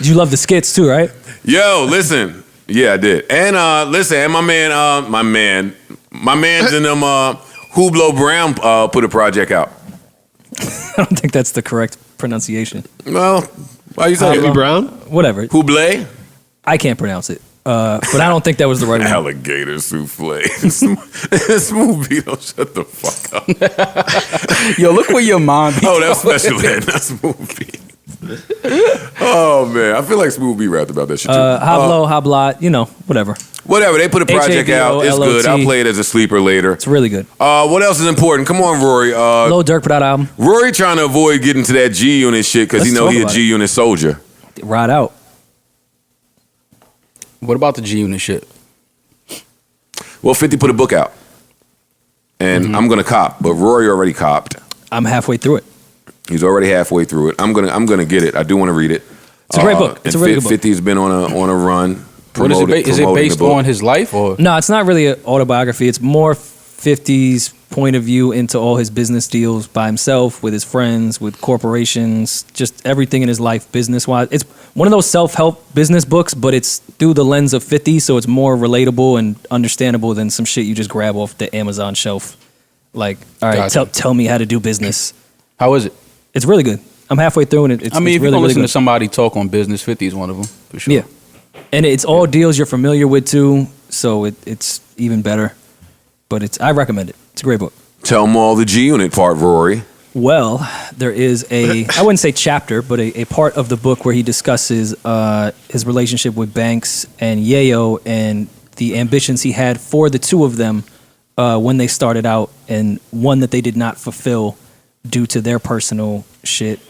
You love the skits too, right? Yo, listen. Yeah, I did. And listen, and my man's in them. Hublot Brown put a project out. I don't think that's the correct pronunciation. Well, why you saying Brown? Whatever. Hublot? I can't pronounce it. But I don't think that was the right one. Alligator souffle. Smooth beat. Don't shut the fuck up. Yo, look where your mom be. Oh, that's special ed, not Smooth beat. Oh man, I feel like Smooth beat rapped about that shit too. Hoblot, whatever. Whatever, they put a project out. It's good. I'll play it as a sleeper later. It's really good. What else is important? Come on, Rory. Lil Durk put out an album. Rory trying to avoid getting to that G Unit shit because he know he a G Unit soldier. Ride out. What about the G Unit shit? Well, 50 put a book out, and I'm gonna cop, but Rory already copped. I'm halfway through it. He's already halfway through it. I'm gonna get it. I do want to read it. It's a great book. It's a really good book. 50's been on a run. What is it? Is it based on his life or? No, it's not really an autobiography. It's more 50's point of view into all his business deals by himself, with his friends, with corporations, just everything in his life business-wise. It's one of those self-help business books, but it's through the lens of 50, so it's more relatable and understandable than some shit you just grab off the Amazon shelf. Like, all right, tell me how to do business. How is it? It's really good. I'm halfway through, and it's if really, you really don't listen good. to somebody talk on business, 50 is one of them, for sure. Yeah. And it's all deals you're familiar with, too, so it's even better. But I recommend it. It's a great book. Tell them all the G Unit part, Rory. Well, there is I wouldn't say chapter, but a part of the book where he discusses his relationship with Banks and Yayo and the ambitions he had for the two of them when they started out, and one that they did not fulfill due to their personal shit.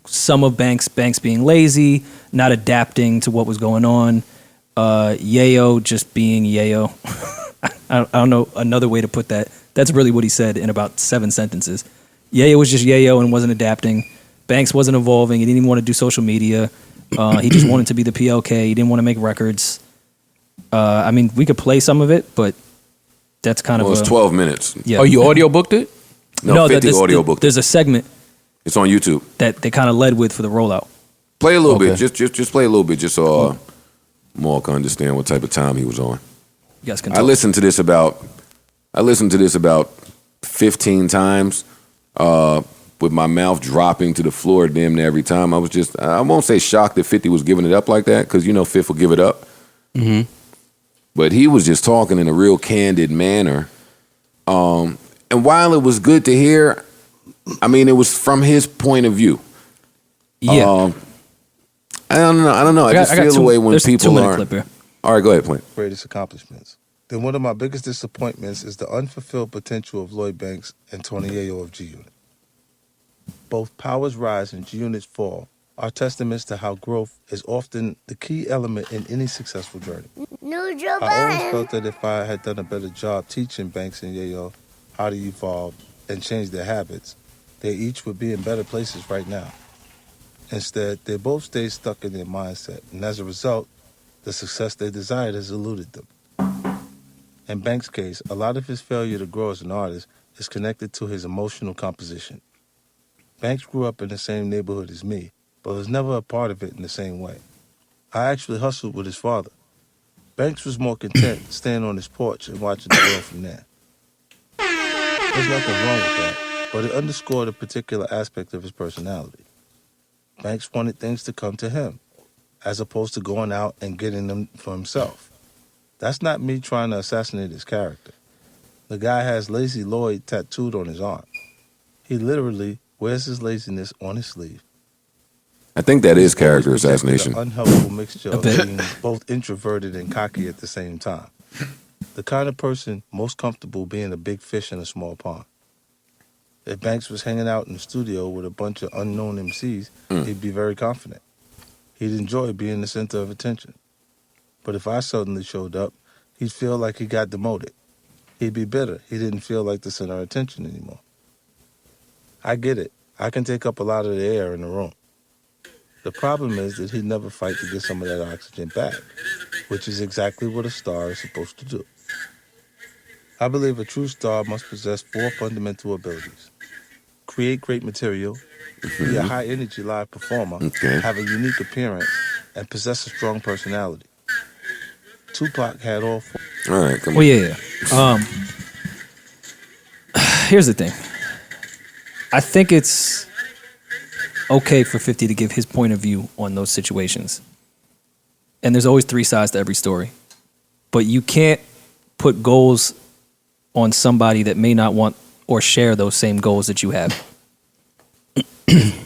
Some of Banks being lazy, not adapting to what was going on. Yayo just being Yayo. I don't know another way to put that. That's really what he said in about 7 sentences. Yayo was just Yayo and wasn't adapting. Banks wasn't evolving. He didn't even want to do social media. He just wanted to be the PLK. He didn't want to make records. I mean, we could play some of it, but that's kind of it's 12 minutes. Yeah. Oh, you audiobooked it? No, 50 audiobooked it. There's a segment. It's on YouTube. That they kind of led with for the rollout. Play a little bit. Just play a little bit, just so Maul can understand what type of time he was on. You guys can I listened to this about 15 times with my mouth dropping to the floor damn near every time. I won't say shocked that 50 was giving it up like that, because Fifth will give it up. Mm-hmm. But he was just talking in a real candid manner. And while it was good to hear, I mean, it was from his point of view. Yeah. I don't know. I just feel the way when people aren't. All right, go ahead, play. Greatest accomplishments. Then one of my biggest disappointments is the unfulfilled potential of Lloyd Banks and Tony Yayo of G Unit. Both Power's rise and G Unit's fall are testaments to how growth is often the key element in any successful journey. I always felt that if I had done a better job teaching Banks and Yayo how to evolve and change their habits, they each would be in better places right now. Instead, they both stayed stuck in their mindset, and as a result, the success they desired has eluded them. In Banks' case, a lot of his failure to grow as an artist is connected to his emotional composition. Banks grew up in the same neighborhood as me, but was never a part of it in the same way. I actually hustled with his father. Banks was more content staying on his porch and watching the world from there. There's nothing wrong with that, but it underscored a particular aspect of his personality. Banks wanted things to come to him, as opposed to going out and getting them for himself. That's not me trying to assassinate his character. The guy has Lazy Lloyd tattooed on his arm. He literally wears his laziness on his sleeve. I think that is character assassination. An unhelpful mixture of being both introverted and cocky at the same time. The kind of person most comfortable being a big fish in a small pond. If Banks was hanging out in the studio with a bunch of unknown MCs, he'd be very confident. He'd enjoy being the center of attention. But if I suddenly showed up, he'd feel like he got demoted. He'd be bitter. He didn't feel like the center of attention anymore. I get it. I can take up a lot of the air in the room. The problem is that he'd never fight to get some of that oxygen back, which is exactly what a star is supposed to do. I believe a true star must possess 4 fundamental abilities. create great material, be a high energy live performer, Okay. have a unique appearance, and possess a strong personality. Tupac had all four. All right, come on. Well, yeah. Here's the thing. I think it's okay for 50 to give his point of view on those situations. And there's always three sides to every story. But you can't put goals on somebody that may not want or share those same goals that you have.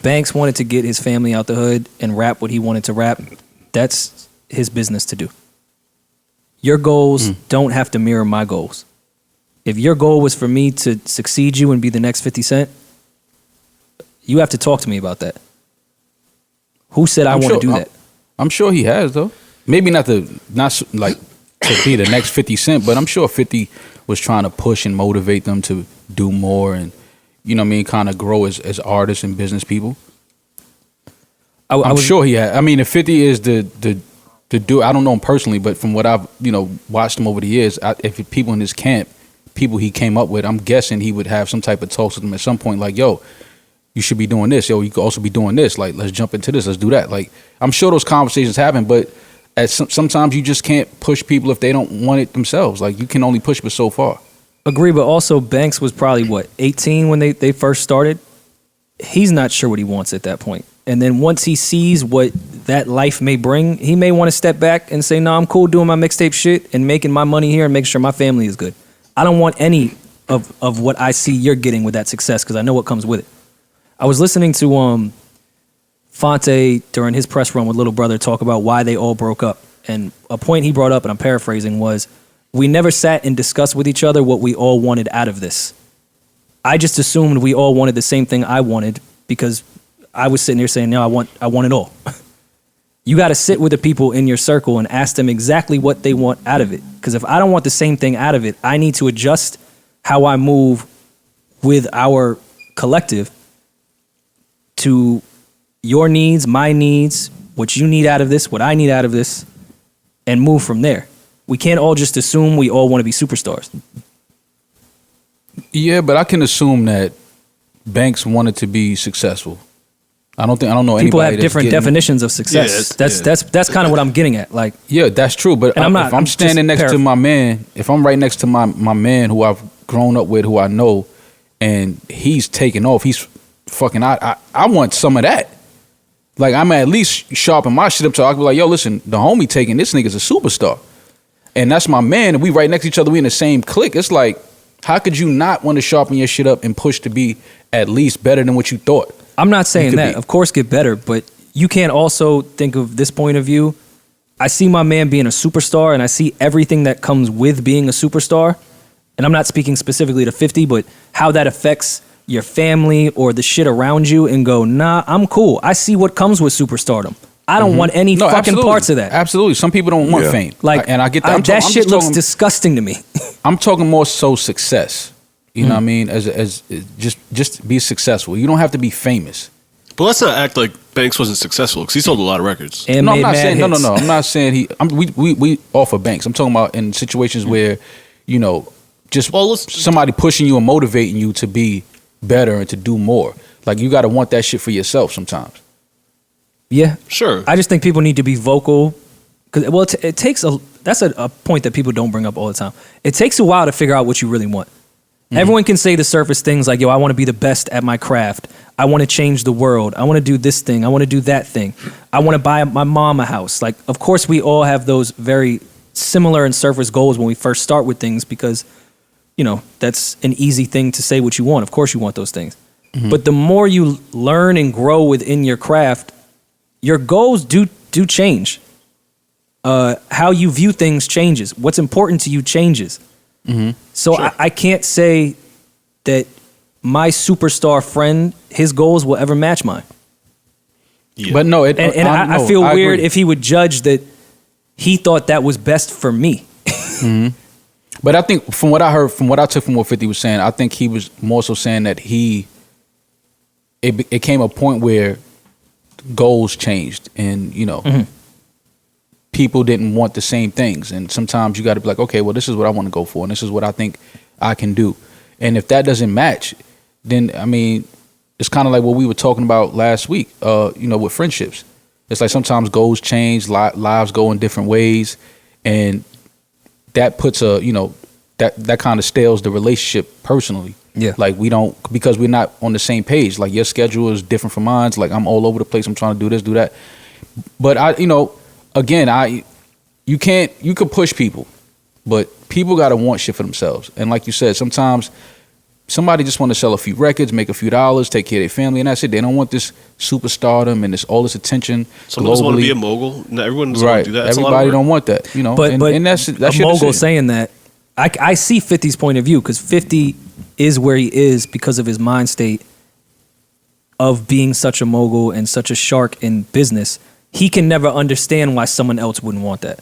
Banks wanted to get his family out the hood and rap what he wanted to rap. That's his business to do. Your goals don't have to mirror my goals. If your goal was for me to succeed you and be the next 50 Cent, you have to talk to me about that. Who said I want to do that? I'm sure he has though. Maybe not like to be the next 50 Cent, but I'm sure 50 was trying to push and motivate them to do more and, you know what I mean, kind of grow as artists and business people. I'm sure he had. I mean, if 50 is the dude, I don't know him personally, but from what I've, watched him over the years, if people in his camp, people he came up with, I'm guessing he would have some type of talks with them at some point, like, yo, you should be doing this. Yo, you could also be doing this. Like, let's jump into this. Let's do that. Like, I'm sure those conversations happen, but sometimes you just can't push people if they don't want it themselves. Like, you can only push but so far. Agree, but also Banks was probably, 18 when they first started? He's not sure what he wants at that point. And then once he sees what that life may bring, he may want to step back and say, no, I'm cool doing my mixtape shit and making my money here and making sure my family is good. I don't want any of what I see you're getting with that success because I know what comes with it. I was listening to Fonte during his press run with Little Brother talk about why they all broke up. And a point he brought up, and I'm paraphrasing, was we never sat and discussed with each other what we all wanted out of this. I just assumed we all wanted the same thing I wanted because I was sitting here saying, no, I want it all. You got to sit with the people in your circle and ask them exactly what they want out of it. Because if I don't want the same thing out of it, I need to adjust how I move with our collective to your needs, my needs, what you need out of this, what I need out of this, and move from there. We can't all just assume we all want to be superstars. Yeah, but I can assume that Banks wanted to be successful. I don't know anybody. People have that's different getting- definitions of success. That's kind of what I'm getting at. Like, Yeah, that's true. But And if I'm standing next to my man, if I'm right next to my man who I've grown up with, who I know, and he's taking off, he's fucking. I want some of that. Like, I'm at least sharpen my shit up so I can be like, yo, listen, the homie taking this nigga's a superstar, and that's my man, and we right next to each other, we in the same clique. It's like, how could you not want to sharpen your shit up and push to be at least better than what you thought? I'm not saying could that. be. Of course, get better, but you can't also think of this point of view. I see my man being a superstar, and I see everything that comes with being a superstar. And I'm not speaking specifically to 50, but how that affects your family or the shit around you, and go, nah, I'm cool. I see what comes with superstardom. I don't want any fucking absolutely. parts of that. Absolutely. Some people don't want Yeah. fame. Like, and I get that. that I'm shit just looks talking- disgusting to me. I'm talking more so success. You know what I mean? As just be successful. You don't have to be famous. But let's not act like Banks wasn't successful because he sold a lot of records. And No, I'm made not mad saying hits. no. I'm not saying he. We offer Banks. I'm talking about in situations where, just somebody pushing you and motivating you to be better and to do more. Like, you got to want that shit for yourself sometimes. Yeah, Sure. I just think people need to be vocal. Because it takes that's a point that people don't bring up all the time. It takes a while to figure out what you really want. Everyone can say the surface things like, yo, I want to be the best at my craft. I want to change the world. I want to do this thing. I want to do that thing. I want to buy my mom a house. Like, of course, we all have those very similar and surface goals when we first start with things because, that's an easy thing to say what you want. Of course, you want those things. But the more you learn and grow within your craft, your goals do change. How you view things changes. What's important to you changes. So Sure. I can't say that my superstar friend, his goals will ever match mine. Yeah. But no, I feel I weird agree. if he would judge that he thought that was best for me. But I think from what I heard, from what I took from what 50 was saying, I think he was more so saying that it came a point where goals changed and, people didn't want the same things. And sometimes you got to be like, okay, well, this is what I want to go for. And this is what I think I can do. And if that doesn't match, then, I mean, it's kind of like what we were talking about last week. With friendships, it's like sometimes goals change, lives go in different ways, and that puts that kind of stales the relationship personally. Yeah. Like because we're not on the same page. Like your schedule is different from mine. Like I'm all over the place. I'm trying to do this, do that. But you could push people, but people got to want shit for themselves. And like you said, sometimes somebody just want to sell a few records, make a few dollars, take care of their family, and that's it. They don't want this superstardom and all this attention. Some of us want to be a mogul. Not everyone doesn't want to do that. It's Everybody don't want that, But and that's a mogul saying that. I see 50's point of view because 50 is where he is because of his mind state of being such a mogul and such a shark in business. He can never understand why someone else wouldn't want that.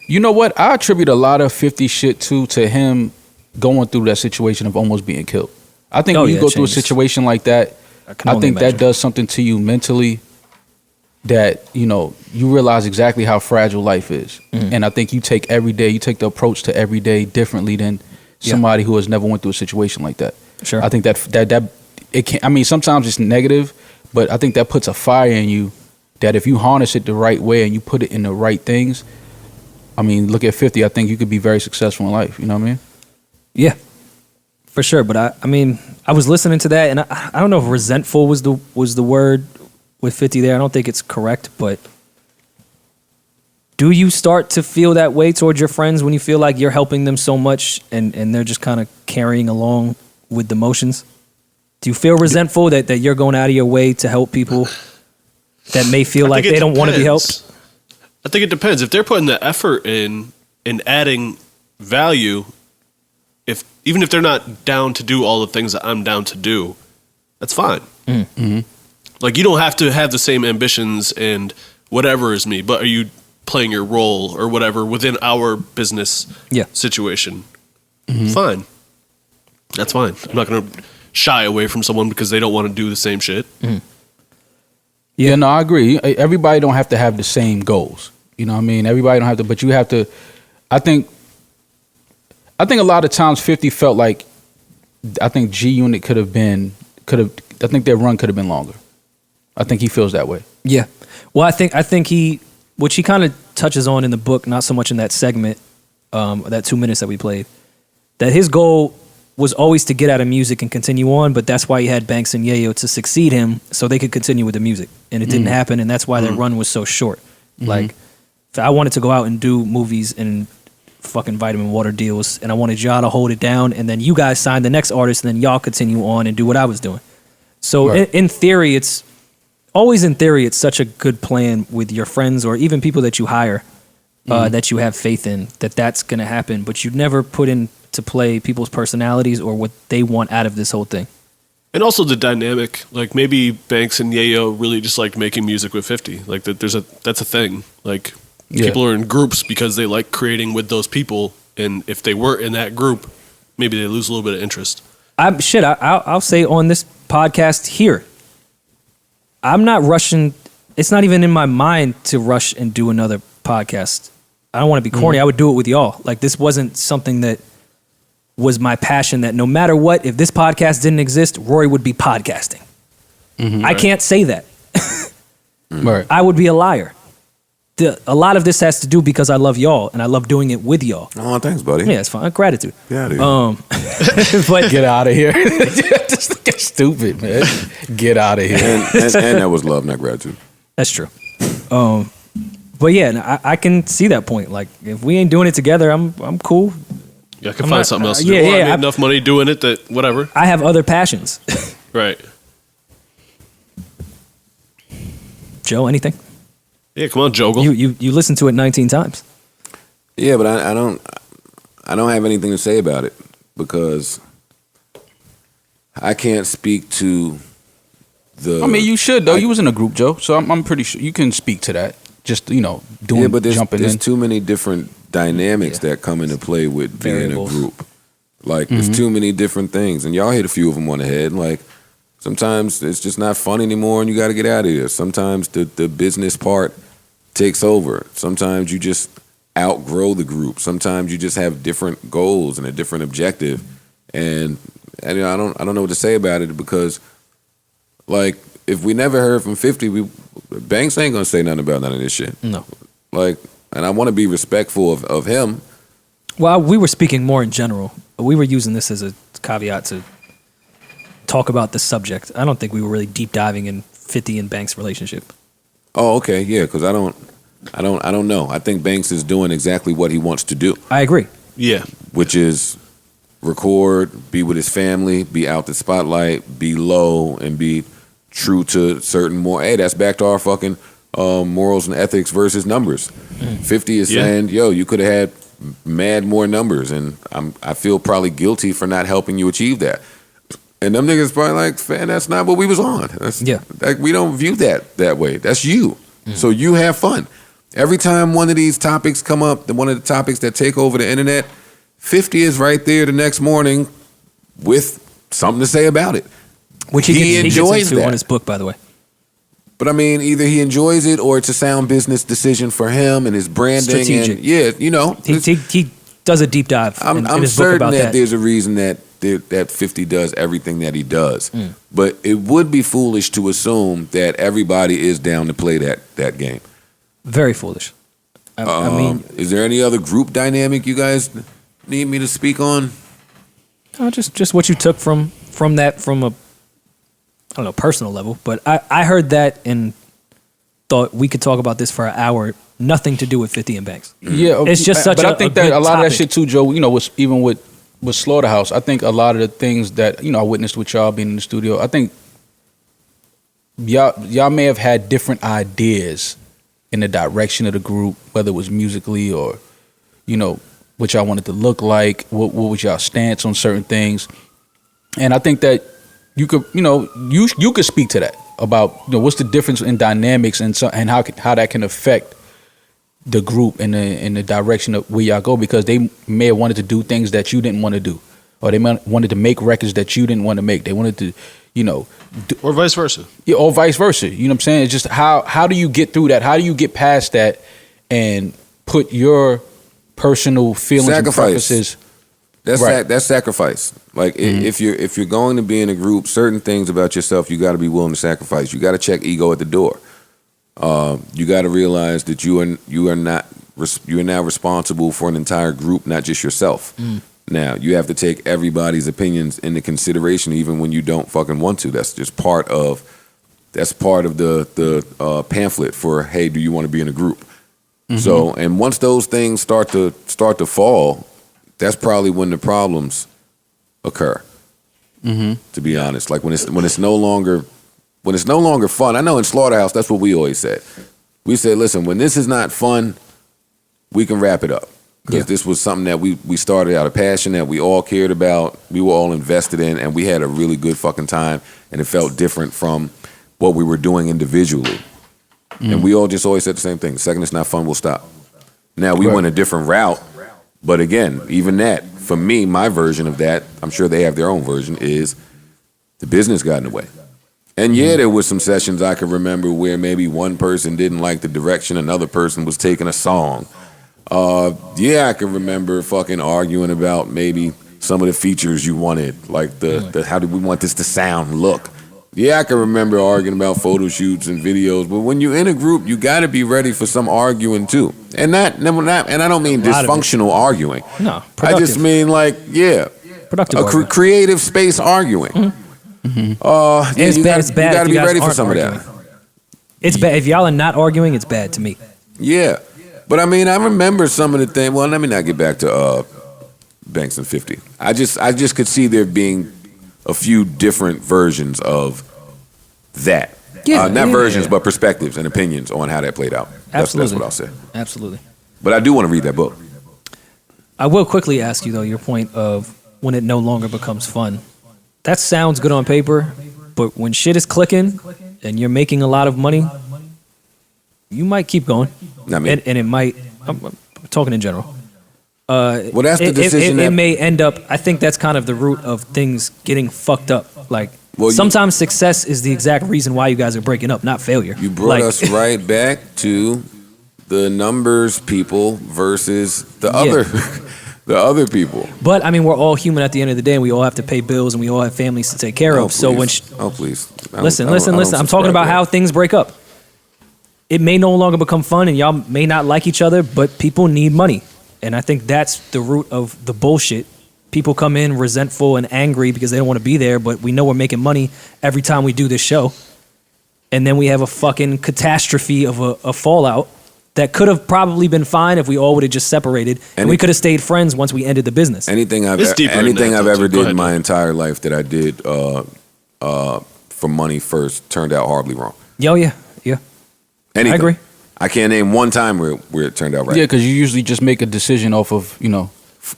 You know what? I attribute a lot of 50 shit to him going through that situation of almost being killed. I think when you go through a situation like that, I think that does something to you mentally that, you realize exactly how fragile life is. Mm-hmm. And I think you take the approach to every day differently than somebody who has never went through a situation like that. Sure. I think that it can, I mean, sometimes it's negative, but I think that puts a fire in you that if you harness it the right way and you put it in the right things, I mean, look at 50, I think you could be very successful in life. You know what I mean? Yeah, for sure. But I mean, I was listening to that and I don't know if resentful was the word with 50 there. I don't think it's correct, but do you start to feel that way towards your friends when you feel like you're helping them so much and they're just kind of carrying along with the motions? Do you feel resentful that you're going out of your way to help people that may feel like they don't want to be helped? I think it depends. If they're putting the effort in adding value, even if they're not down to do all the things that I'm down to do, that's fine. Mm-hmm. Like, you don't have to have the same ambitions and whatever as me, but are you playing your role or whatever within our business situation? Mm-hmm. Fine. That's fine. I'm not going to shy away from someone because they don't want to do the same shit. Mm-hmm. Yeah, no, I agree. Everybody don't have to have the same goals. You know what I mean? Everybody don't have to, but you have to. I think a lot of times 50 felt like, I think G Unit I think their run could have been longer. I think he feels that way. Yeah. Well, I think he, which he kind of touches on in the book, not so much in that segment, that 2 minutes that we played, that his goal was always to get out of music and continue on, but that's why he had Banks and Yayo to succeed him so they could continue with the music. And it didn't happen, and that's why their run was so short. Mm-hmm. Like, if I wanted to go out and do movies and fucking vitamin water deals, and I wanted y'all to hold it down, and then you guys sign the next artist, and then y'all continue on and do what I was doing. So in theory, it's such a good plan with your friends or even people that you hire that you have faith in, that's going to happen. But you never put into play people's personalities or what they want out of this whole thing. And also the dynamic, like maybe Banks and Yayo really just like making music with 50. Like that's a thing. Like people are in groups because they like creating with those people. And if they weren't in that group, maybe they lose a little bit of interest. I'll say on this podcast here, I'm not rushing. It's not even in my mind to rush and do another podcast. I don't want to be corny. I would do it with y'all. Like, this wasn't something that was my passion, that no matter what, if this podcast didn't exist, Rory would be podcasting. Mm-hmm, I can't say that. Right. I would be a liar. A lot of this has to do because I love y'all and I love doing it with y'all. Oh, thanks, buddy. Yeah, it's fine. Gratitude. Yeah, dude. But get out of here. Just get stupid, man. Get out of here. And that was love, not gratitude. That's true. But yeah, I can see that point. Like, if we ain't doing it together, I'm cool. Yeah, I can find something else to do. I made enough money doing it that whatever. I have other passions. Right. Joe, anything? Yeah, come on, Joggle. You listened to it 19 times. Yeah, but I don't have anything to say about it because I can't speak to the. I mean, you should though. You was in a group, Joe, so I'm pretty sure you can speak to that. Just doing, yeah, but jumping in. There's too many different dynamics that come into play with being in a group. Like, there's too many different things, and y'all hit a few of them on the head. Like, sometimes it's just not fun anymore, and you got to get out of here. Sometimes the business part takes over. Sometimes you just outgrow the group. Sometimes you just have different goals and a different objective. And I don't know what to say about it because Like, if we never heard from 50, Banks ain't gonna say nothing about none of this shit. No. Like, and I want to be respectful of him. Well, we were speaking more in general. We were using this as a caveat to talk about the subject. I don't think we were really deep diving in 50 and Banks' relationship. Oh, okay, yeah, because I don't know. I think Banks is doing exactly what he wants to do. I agree. Yeah. Which is record, be with his family, be out the spotlight, be low, and be true to certain more. Hey, that's back to our fucking morals and ethics versus numbers. 50 is saying, yo, you could have had mad more numbers, and I feel probably guilty for not helping you achieve that. And them niggas probably like, man, that's not what we was on. Like, we don't view that way. That's you. So you have fun. Every time one of these topics come up, one of the topics that take over the internet, 50 is right there the next morning with something to say about it. Which he enjoys that on his book, by the way. But I mean, either he enjoys it or it's a sound business decision for him and his branding. Strategic. And yeah, you know, he does a deep dive. I'm in his certain book about that. there's a reason that 50 does everything that he does. But it would be foolish to assume that everybody is down to play that game. Very foolish. I mean, is there any other group dynamic you guys need me to speak on? Just what you took from that from a, I don't know, personal level. But I heard that and thought we could talk about this for an hour. Nothing to do with 50 and Banks. Yeah, it's just such. But I think a that good a lot topic. of that shit too, Joe. You know, was even with Slaughterhouse. I think a lot of the things that I witnessed with y'all being in the studio. I think y'all may have had different ideas in the direction of the group, whether it was musically or, what y'all wanted to look like, what was y'all stance on certain things. And I think that you could, you could speak to that about, what's the difference in dynamics and how that can affect the group in the direction of where y'all go, because they may have wanted to do things that you didn't want to do, or they wanted to make records that you didn't want to make. They wanted to, or vice versa. Yeah, or vice versa. You know what I'm saying? It's just how do you get through that? How do you get past that and put your personal feelings and preferences? That's sacrifice. Like if you're going to be in a group, certain things about yourself you got to be willing to sacrifice. You got to check ego at the door. You got to realize that you are now responsible for an entire group, not just yourself. Now you have to take everybody's opinions into consideration, even when you don't fucking want to. That's just part of the pamphlet for, hey, do you want to be in a group? So, and once those things start to fall, that's probably when the problems occur. To be honest, like when it's no longer fun. I know in Slaughterhouse, that's what we always said. We said, listen, when this is not fun, we can wrap it up. Because this was something that we started out of passion that we all cared about, we were all invested in, and we had a really good fucking time, and it felt different from what we were doing individually. And we all just always said the same thing. The second it's not fun, we'll stop. Now, we went a different route, but again, even that, for me, my version of that, I'm sure they have their own version, is the business got in the way. And yeah, there was some sessions I could remember where maybe one person didn't like the direction another person was taking a song. Yeah, I can remember fucking arguing about maybe some of the features you wanted, like the how do we want this to sound, look. Yeah, I can remember arguing about photo shoots and videos, but when you're in a group, you got to be ready for some arguing too, and and I don't mean dysfunctional arguing. No, productive. I just mean productive, creative space arguing. It's bad. It's bad. You got to be ready for some of that. It's bad if y'all are not arguing. It's bad to me. Yeah. But I mean, I remember some of the things. Well, let me not get back to Banks and 50. I just could see there being a few different versions of that. Yeah, not versions, but perspectives and opinions on how that played out. Absolutely. That's what I'll say. Absolutely. But I do want to read that book. I will quickly ask you, though, your point of when it no longer becomes fun. That sounds good on paper, but when shit is clicking and you're making a lot of money, you might keep going. And it might, I'm talking in general. Well, that's the decision. It may end up, I think that's kind of the root of things getting fucked up. Like, sometimes success is the exact reason why you guys are breaking up, not failure. You brought us right back to the numbers people versus the other. the other people. But I mean, we're all human at the end of the day, and we all have to pay bills, and we all have families to take care of. So when please. Listen. I'm talking about how things break up. It may no longer become fun, and y'all may not like each other, but people need money, and I think that's the root of the bullshit. People come in resentful and angry because they don't want to be there, but we know we're making money every time we do this show, and then we have a fucking catastrophe of a fallout that could have probably been fine if we all would have just separated, and we could have stayed friends once we ended the business. Anything I've ever did in my entire life that I did for money first turned out horribly wrong. Yeah. Anything. I agree. I can't name one time where it turned out right. Yeah, because you usually just make a decision off of,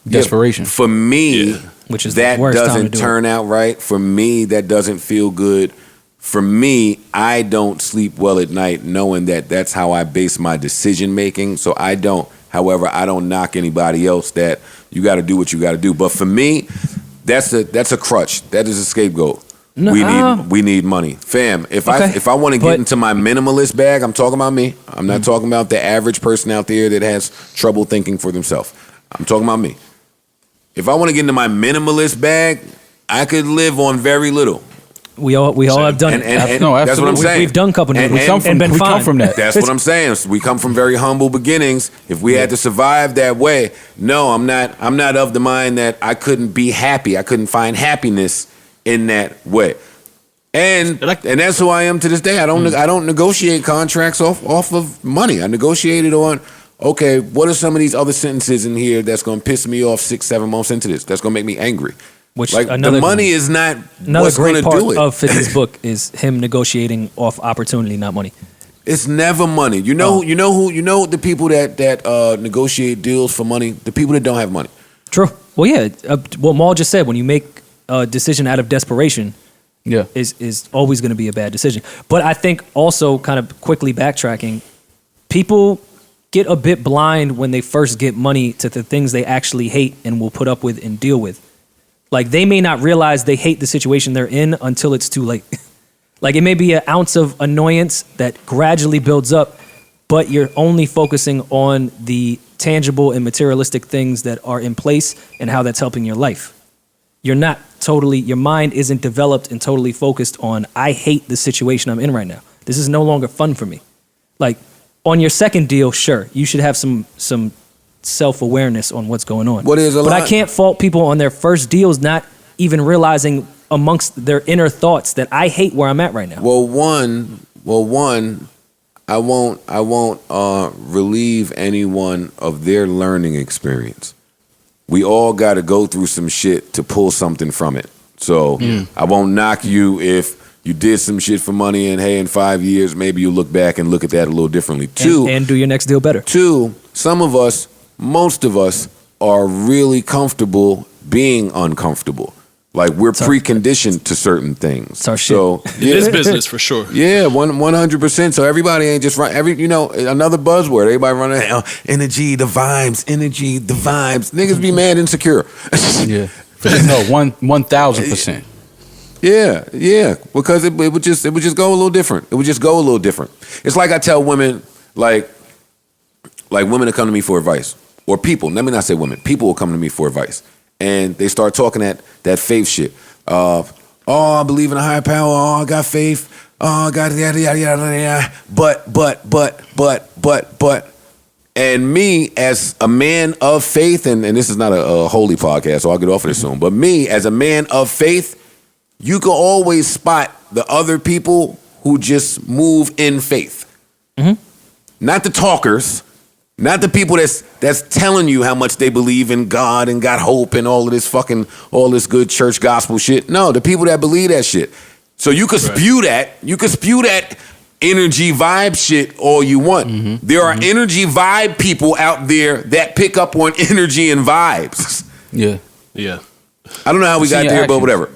desperation. For me, which is that the worst time doesn't to do turn out right. For me, that doesn't feel good. For me, I don't sleep well at night knowing that that's how I base my decision making. So I don't. However, I don't knock anybody else that you got to do what you got to do. But for me, that's a crutch. That is a scapegoat. No, we need money, fam. If I want to get into my minimalist bag, I'm talking about me. I'm not talking about the average person out there that has trouble thinking for themselves. I'm talking about me. If I want to get into my minimalist bag, I could live on very little. We all have done it. No, that's what I'm saying. We've done couple and we come from that. That's what I'm saying. We come from very humble beginnings. If we had to survive that way, no, I'm not of the mind that I couldn't be happy. I couldn't find happiness in that way. And that's who I am to this day. I don't negotiate contracts off of money. I negotiated on, okay, what are some of these other sentences in here that's going to piss me off 6-7 months into this? That's going to make me angry. Which the money is not what's going to do it. Another great part of 50's book is him negotiating off opportunity, not money. It's never money. You know the people that negotiate deals for money, the people that don't have money. True. Well, yeah. What Maul just said, when you make a decision out of desperation, is always going to be a bad decision. But I think also, kind of quickly backtracking, people get a bit blind when they first get money to the things they actually hate and will put up with and deal with. Like, they may not realize they hate the situation they're in until it's too late. Like, it may be an ounce of annoyance that gradually builds up, but you're only focusing on the tangible and materialistic things that are in place and how that's helping your life. Your mind isn't developed and totally focused on, I hate the situation I'm in right now. This is no longer fun for me. Like, on your second deal, sure, you should have some self-awareness on what's going on. But I can't fault people on their first deals not even realizing amongst their inner thoughts that I hate where I'm at right now. Well, one, I won't relieve anyone of their learning experience. We all got to go through some shit to pull something from it. So I won't knock you if you did some shit for money and hey, in 5 years, maybe you look back and look at that a little differently. And do your next deal better. Two, most of us are really comfortable being uncomfortable. Like, we're preconditioned to certain things. It's our shit. So it is business for sure. Yeah, 100%. So everybody ain't just another buzzword. Everybody running energy, the vibes. Niggas be mad insecure. Yeah. No, 1,000%. Yeah. Because it would just go a little different. It would just go a little different. It's like I tell women, like women that come to me for advice. Or people, let me not say women. People will come to me for advice. And they start talking that faith shit. I believe in a higher power. Oh, I got faith. Oh, I got yada, yada, yada, yada. But. And me, as a man of faith, and this is not a holy podcast, so I'll get off of this soon. But me, as a man of faith, you can always spot the other people who just move in faith. Mm-hmm. Not the talkers. Not the people that's telling you how much they believe in God and got hope and all this good church gospel shit. No, the people that believe that shit. So you could spew that. You could spew that energy vibe shit all you want. Mm-hmm. There are energy vibe people out there that pick up on energy and vibes. Yeah. Yeah. I don't know how we got there, but whatever.